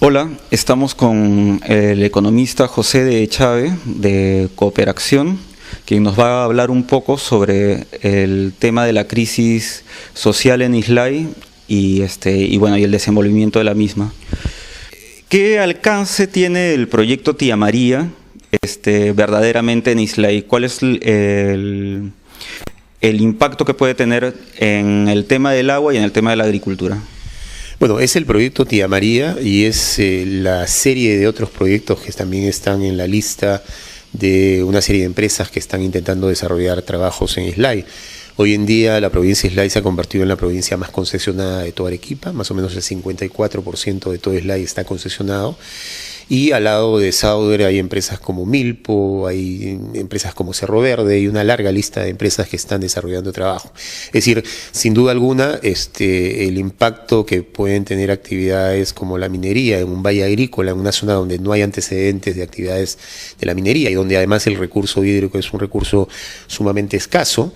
Hola, estamos con el economista José de Echave de Cooperación, quien nos va a hablar un poco sobre el tema de la crisis social en Islay y el desenvolvimiento de la misma. ¿Qué alcance tiene el proyecto Tía María verdaderamente en Islay? ¿Cuál es el impacto que puede tener en el tema del agua y en el tema de la agricultura? Bueno, es el proyecto Tía María y es la serie de otros proyectos que también están en la lista de una serie de empresas que están intentando desarrollar trabajos en Islay. Hoy en día la provincia de Islay se ha convertido en la provincia más concesionada de toda Arequipa, más o menos el 54% de todo Islay está concesionado. Y al lado de Sauder hay empresas como Milpo, hay empresas como Cerro Verde y una larga lista de empresas que están desarrollando trabajo. Es decir, sin duda alguna, el impacto que pueden tener actividades como la minería en un valle agrícola, en una zona donde no hay antecedentes de actividades de la minería y donde además el recurso hídrico es un recurso sumamente escaso,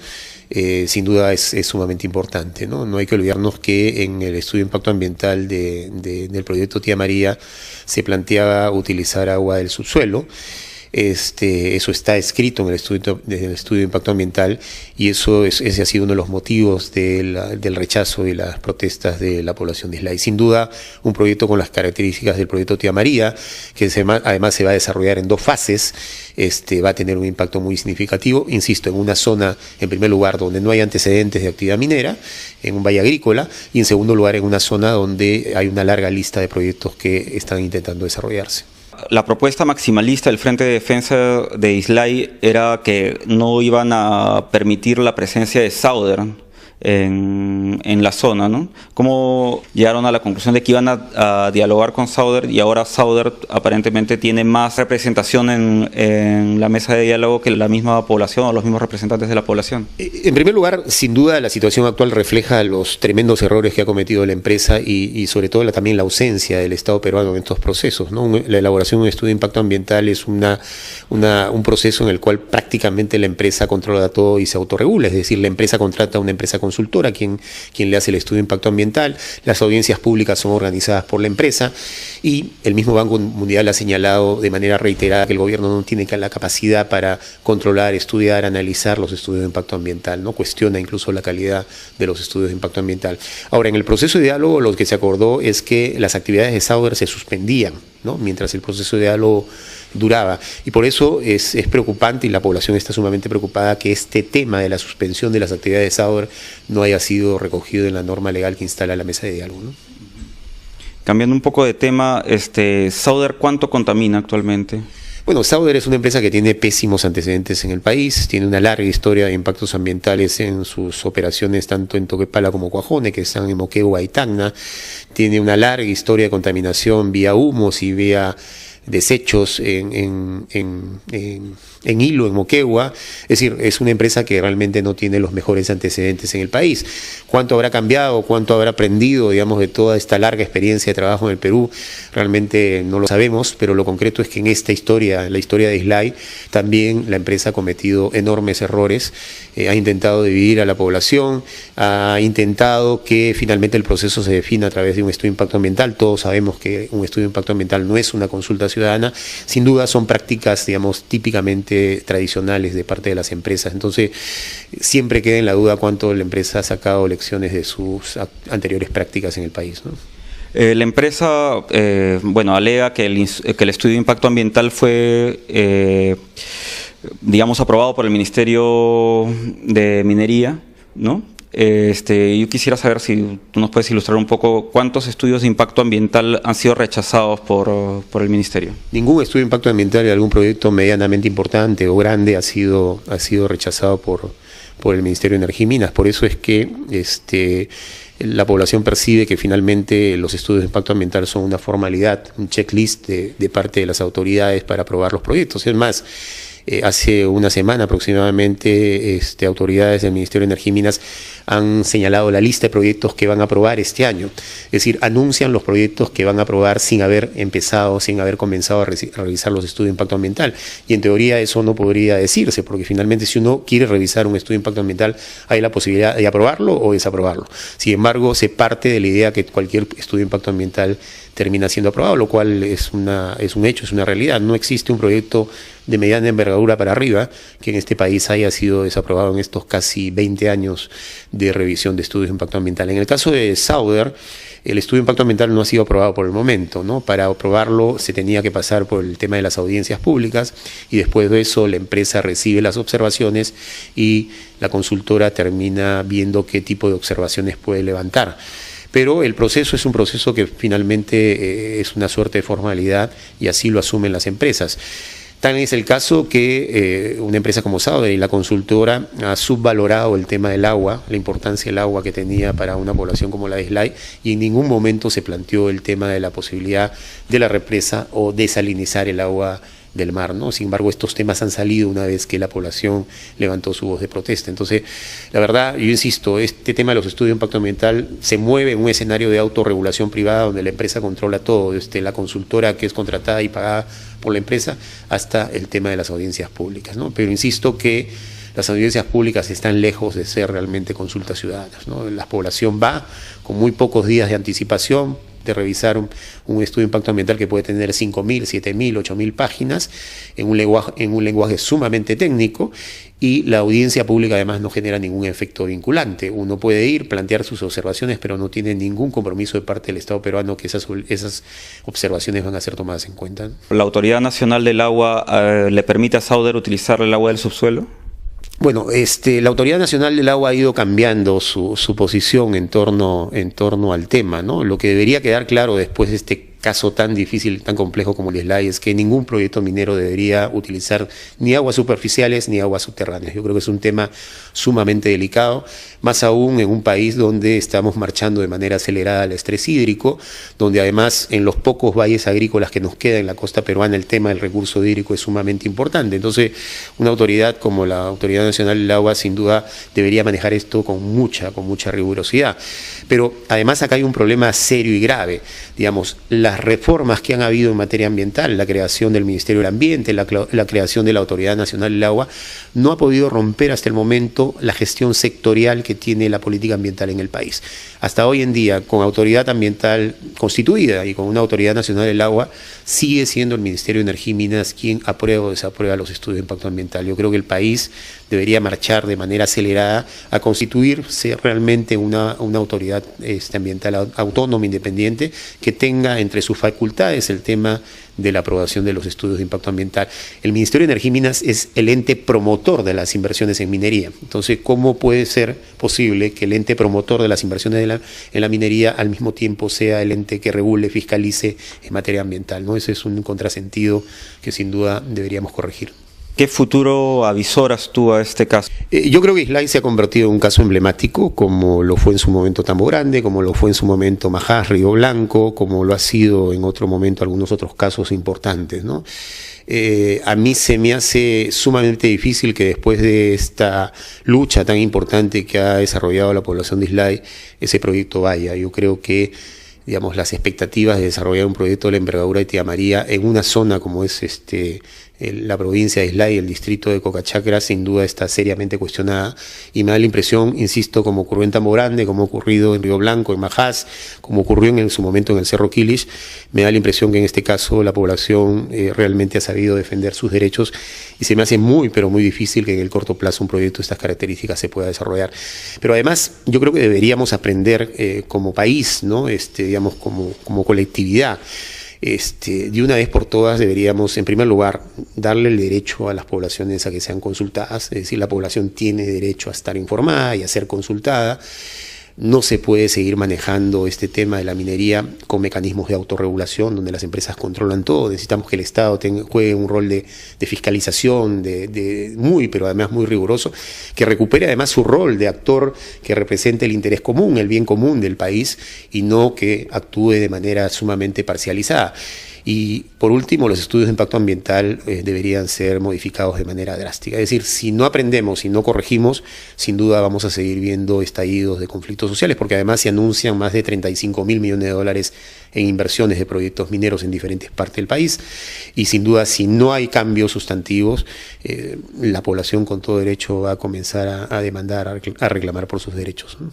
sin duda es sumamente importante, ¿no? No hay que olvidarnos que en el estudio de impacto ambiental del proyecto Tía María se planteaba utilizar agua del subsuelo. Eso está escrito en el estudio de impacto ambiental y ese ha sido uno de los motivos del rechazo y las protestas de la población de Islay. Sin duda, un proyecto con las características del proyecto Tía María, que además se va a desarrollar en dos fases, va a tener un impacto muy significativo, insisto, en una zona, en primer lugar, donde no hay antecedentes de actividad minera, en un valle agrícola, y en segundo lugar, en una zona donde hay una larga lista de proyectos que están intentando desarrollarse. La propuesta maximalista del Frente de Defensa de Islay era que no iban a permitir la presencia de Sauder en la zona, ¿no? ¿Cómo llegaron a la conclusión de que iban a dialogar con Sauder y ahora Sauder aparentemente tiene más representación en la mesa de diálogo que la misma población o los mismos representantes de la población? En primer lugar, sin duda la situación actual refleja los tremendos errores que ha cometido la empresa y sobre todo también la ausencia del Estado peruano en estos procesos, ¿no? La elaboración de un estudio de impacto ambiental es un proceso en el cual prácticamente la empresa controla todo y se autorregula, es decir, la empresa contrata a una empresa consultora quien le hace el estudio de impacto ambiental, las audiencias públicas son organizadas por la empresa y el mismo Banco Mundial ha señalado de manera reiterada que el gobierno no tiene la capacidad para controlar, estudiar, analizar los estudios de impacto ambiental, ¿no? Cuestiona incluso la calidad de los estudios de impacto ambiental. Ahora, en el proceso de diálogo lo que se acordó es que las actividades de Sauder se suspendían, ¿no? Mientras el proceso de diálogo duraba. Y por eso es preocupante y la población está sumamente preocupada que este tema de la suspensión de las actividades de Sauder no haya sido recogido en la norma legal que instala la mesa de diálogo, ¿no? Cambiando un poco de tema, ¿Sauder cuánto contamina actualmente? Bueno, Sauder es una empresa que tiene pésimos antecedentes en el país, tiene una larga historia de impactos ambientales en sus operaciones tanto en Toquepala como Cuajone, que están en Moquegua y Tacna, tiene una larga historia de contaminación vía humos y vía desechos en Hilo, en Moquegua. Es decir, es una empresa que realmente no tiene los mejores antecedentes en el país. ¿Cuánto habrá cambiado? ¿Cuánto habrá aprendido, digamos, de toda esta larga experiencia de trabajo en el Perú? Realmente no lo sabemos, pero lo concreto es que en esta historia, en la historia de Islay, también la empresa ha cometido enormes errores, ha intentado dividir a la población, ha intentado que finalmente el proceso se defina a través de un estudio de impacto ambiental. Todos sabemos que un estudio de impacto ambiental no es una consulta ciudadana, sin duda son prácticas, digamos, típicamente tradicionales de parte de las empresas. Entonces, siempre queda en la duda cuánto la empresa ha sacado lecciones de sus anteriores prácticas en el país, ¿no? La empresa, alega que el estudio de impacto ambiental fue, aprobado por el Ministerio de Minería, ¿no? Yo quisiera saber si tú nos puedes ilustrar un poco cuántos estudios de impacto ambiental han sido rechazados por el Ministerio. Ningún estudio de impacto ambiental de algún proyecto medianamente importante o grande ha sido rechazado por el Ministerio de Energía y Minas. Por eso es que la población percibe que finalmente los estudios de impacto ambiental son una formalidad, un checklist de parte de las autoridades para aprobar los proyectos. Es más, hace una semana aproximadamente autoridades del Ministerio de Energía y Minas han señalado la lista de proyectos que van a aprobar este año. Es decir, anuncian los proyectos que van a aprobar sin haber comenzado a revisar los estudios de impacto ambiental. Y en teoría eso no podría decirse, porque finalmente si uno quiere revisar un estudio de impacto ambiental hay la posibilidad de aprobarlo o desaprobarlo. Sin embargo, se parte de la idea que cualquier estudio de impacto ambiental termina siendo aprobado, lo cual es un hecho, es una realidad. No existe un proyecto de mediana envergadura para arriba que en este país haya sido desaprobado en estos casi 20 años de revisión de estudios de impacto ambiental. En el caso de Sauder, el estudio de impacto ambiental no ha sido aprobado por el momento, ¿no? Para aprobarlo se tenía que pasar por el tema de las audiencias públicas y después de eso la empresa recibe las observaciones y la consultora termina viendo qué tipo de observaciones puede levantar. Pero el proceso es un proceso que finalmente es una suerte de formalidad y así lo asumen las empresas. Tal es el caso que una empresa como Sauder y la consultora ha subvalorado el tema del agua, la importancia del agua que tenía para una población como la de Islay, y en ningún momento se planteó el tema de la posibilidad de la represa o desalinizar el agua del mar, ¿no? Sin embargo, estos temas han salido una vez que la población levantó su voz de protesta. Entonces, la verdad, yo insisto, este tema de los estudios de impacto ambiental se mueve en un escenario de autorregulación privada donde la empresa controla todo, desde la consultora que es contratada y pagada por la empresa hasta el tema de las audiencias públicas, ¿no? Pero insisto que las audiencias públicas están lejos de ser realmente consultas ciudadanas, ¿no? La población va con muy pocos días de anticipación de revisar un estudio de impacto ambiental que puede tener 5.000, 7.000, 8.000 páginas en un lenguaje sumamente técnico, y la audiencia pública además no genera ningún efecto vinculante. Uno puede ir, plantear sus observaciones, pero no tiene ningún compromiso de parte del Estado peruano que esas observaciones van a ser tomadas en cuenta. ¿La Autoridad Nacional del Agua le permite a Sauder utilizar el agua del subsuelo? Bueno, la Autoridad Nacional del Agua ha ido cambiando su posición en torno al tema, ¿no? Lo que debería quedar claro después de este caso tan difícil, tan complejo como el Islay, es que ningún proyecto minero debería utilizar ni aguas superficiales ni aguas subterráneas. Yo creo que es un tema sumamente delicado, más aún en un país donde estamos marchando de manera acelerada al estrés hídrico, donde además en los pocos valles agrícolas que nos queda en la costa peruana el tema del recurso hídrico es sumamente importante. Entonces, una autoridad como la Autoridad Nacional del Agua sin duda debería manejar esto con mucha rigurosidad. Pero además acá hay un problema serio y grave. Digamos, las reformas que han habido en materia ambiental, la creación del Ministerio del Ambiente, la creación de la Autoridad Nacional del Agua, no ha podido romper hasta el momento la gestión sectorial que tiene la política ambiental en el país. Hasta hoy en día, con autoridad ambiental constituida y con una Autoridad Nacional del Agua, sigue siendo el Ministerio de Energía y Minas quien aprueba o desaprueba los estudios de impacto ambiental. Yo creo que el país debería marchar de manera acelerada a constituirse realmente una autoridad ambiental autónoma, independiente, que tenga entre sus facultades el tema de la aprobación de los estudios de impacto ambiental. El Ministerio de Energía y Minas es el ente promotor de las inversiones en minería. Entonces, ¿cómo puede ser posible que el ente promotor de las inversiones en la minería al mismo tiempo sea el ente que regule, fiscalice en materia ambiental, ¿no? Ese es un contrasentido que sin duda deberíamos corregir. ¿Qué futuro avisoras tú a este caso? Yo creo que Islay se ha convertido en un caso emblemático, como lo fue en su momento Tambo Grande, como lo fue en su momento Majás, Río Blanco, como lo ha sido en otro momento algunos otros casos importantes, ¿no? A mí se me hace sumamente difícil que después de esta lucha tan importante que ha desarrollado la población de Islay, ese proyecto vaya. Yo creo que, digamos, las expectativas de desarrollar un proyecto de la envergadura de Tía María en una zona como es la provincia de Islay, el distrito de Cocachacra, sin duda está seriamente cuestionada, y me da la impresión, insisto, como ocurrió en Tambo Grande, como ha ocurrido en Río Blanco, en Majás, como ocurrió en su momento en el Cerro Quilich, me da la impresión que en este caso la población realmente ha sabido defender sus derechos, y se me hace muy, pero muy difícil que en el corto plazo un proyecto de estas características se pueda desarrollar. Pero además, yo creo que deberíamos aprender como país, ¿no? Digamos, como colectividad. De una vez por todas deberíamos, en primer lugar, darle el derecho a las poblaciones a que sean consultadas, es decir, la población tiene derecho a estar informada y a ser consultada. No se puede seguir manejando este tema de la minería con mecanismos de autorregulación donde las empresas controlan todo. Necesitamos que el Estado juegue un rol de fiscalización, pero además muy riguroso, que recupere además su rol de actor que represente el interés común, el bien común del país, y no que actúe de manera sumamente parcializada. Y por último, los estudios de impacto ambiental deberían ser modificados de manera drástica. Es decir, si no aprendemos, si no corregimos, sin duda vamos a seguir viendo estallidos de conflictos sociales, porque además se anuncian más de 35.000 millones de dólares en inversiones de proyectos mineros en diferentes partes del país. Y sin duda, si no hay cambios sustantivos, la población con todo derecho va a comenzar a demandar, a reclamar por sus derechos, ¿no?